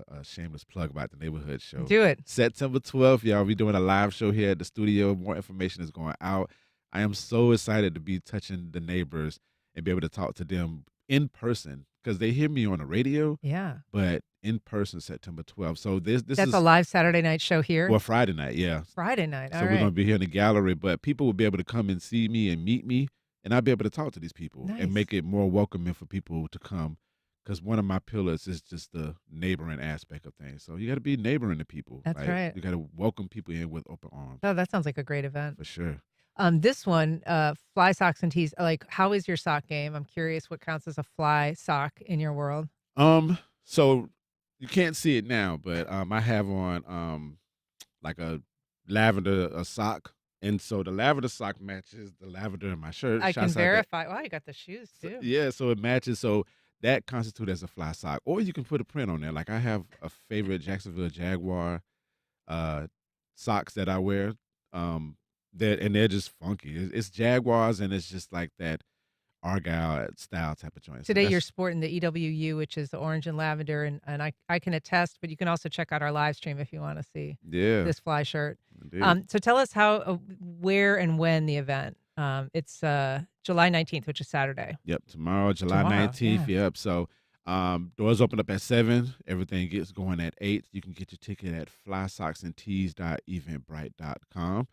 S17: a shameless plug about the neighborhood show.
S3: Do it.
S17: September 12th, y'all, we doing a live show here at the studio. More information is going out. I am so excited to be touching the neighbors and be able to talk to them in person because they hear me on the radio.
S3: Yeah.
S17: But in person, September 12th. So this
S3: That's
S17: is
S3: a live Saturday night show here?
S17: Well, Friday night, yeah.
S3: Friday night, all
S17: So
S3: right.
S17: we're going to be here in the gallery, but people will be able to come and see me and meet me, and I'll be able to talk to these people
S3: Nice.
S17: and make it more welcoming for people to come. Because one of my pillars is just the neighboring aspect of things. So you got to be neighboring to people.
S3: That's right.
S17: You got to welcome people in with open arms.
S3: Oh, that sounds like a great event.
S17: For sure.
S3: This one, fly socks and tees. Like, how is your sock game? I'm curious what counts as a fly sock in your world.
S17: So you can't see it now, but I have on like a lavender sock. And so the lavender sock matches the lavender in my shirt.
S3: I can
S17: Shouts out that-
S3: verify. Wow, you got the shoes too.
S17: Yeah, so it matches. So that constitutes as a fly sock. Or you can put a print on there. Like I have a favorite Jacksonville Jaguar socks that I wear. And they're just funky. It's Jaguars and it's just like that Argyle style type of joint. So
S3: Today you're
S17: that's-
S3: sporting the EWU, which is the orange and lavender, and I can attest, but you can also check out our live stream if you want to see
S17: Yeah.
S3: this fly shirt.
S17: Indeed.
S3: So tell us how, where and when the event. It's July 19th, which is Saturday.
S17: Yep, tomorrow, July
S3: Tomorrow,
S17: 19th.
S3: yeah.
S17: Yep. So doors open up at 7. Everything gets going at 8. You can get your ticket at flysocksandtees.eventbrite.com.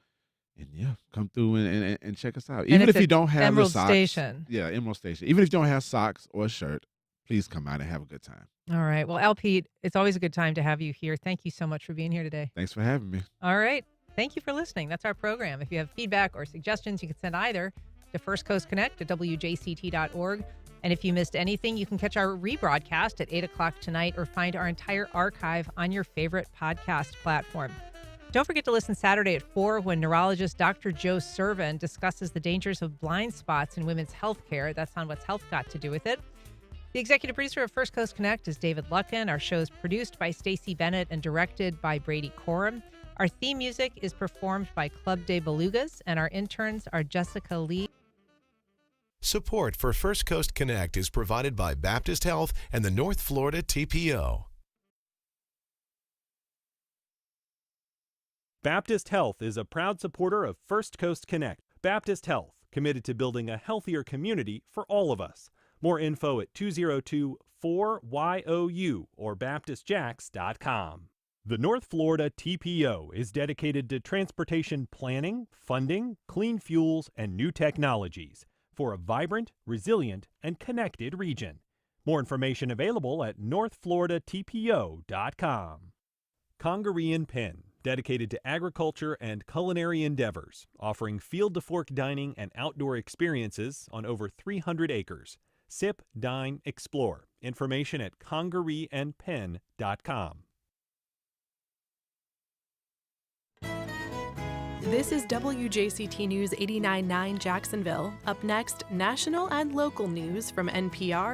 S17: And yeah, come through and check us out.
S3: And
S17: Even
S3: it's
S17: if you
S3: at
S17: don't have
S3: Emerald
S17: the socks.
S3: Station.
S17: Yeah, Emerald Station. Even if you don't have socks or a shirt, please come out and have a good time.
S3: All right. Well, Pete, it's always a good time to have you here. Thank you so much for being here today.
S17: Thanks for having me.
S3: All right. Thank you for listening. That's our program. If you have feedback or suggestions, you can send either to First Coast Connect at WJCT.org. And if you missed anything, you can catch our rebroadcast at 8 o'clock tonight or find our entire archive on your favorite podcast platform. Don't forget to listen Saturday at 4 when neurologist Dr. Joe Servin discusses the dangers of blind spots in women's health care. That's on What's Health Got to Do with It. The executive producer of First Coast Connect is David Luckin. Our show is produced by Stacey Bennett and directed by Brady Coram. Our theme music is performed by Club de Belugas, and our interns are Jessica Lee.
S18: Support for First Coast Connect is provided by Baptist Health and the North Florida TPO.
S1: Baptist Health is a proud supporter of First Coast Connect. Baptist Health, committed to building a healthier community for all of us. More info at 202-4YOU or baptistjacks.com. The North Florida TPO is dedicated to transportation planning, funding, clean fuels, and new technologies for a vibrant, resilient, and connected region. More information available at northfloridatpo.com. Congaree & Penn, dedicated to agriculture and culinary endeavors, offering field-to-fork dining and outdoor experiences on over 300 acres. Sip, dine, explore. Information at congareeandpenn.com.
S2: This is WJCT News 89.9 Jacksonville. Up next, national and local news from NPR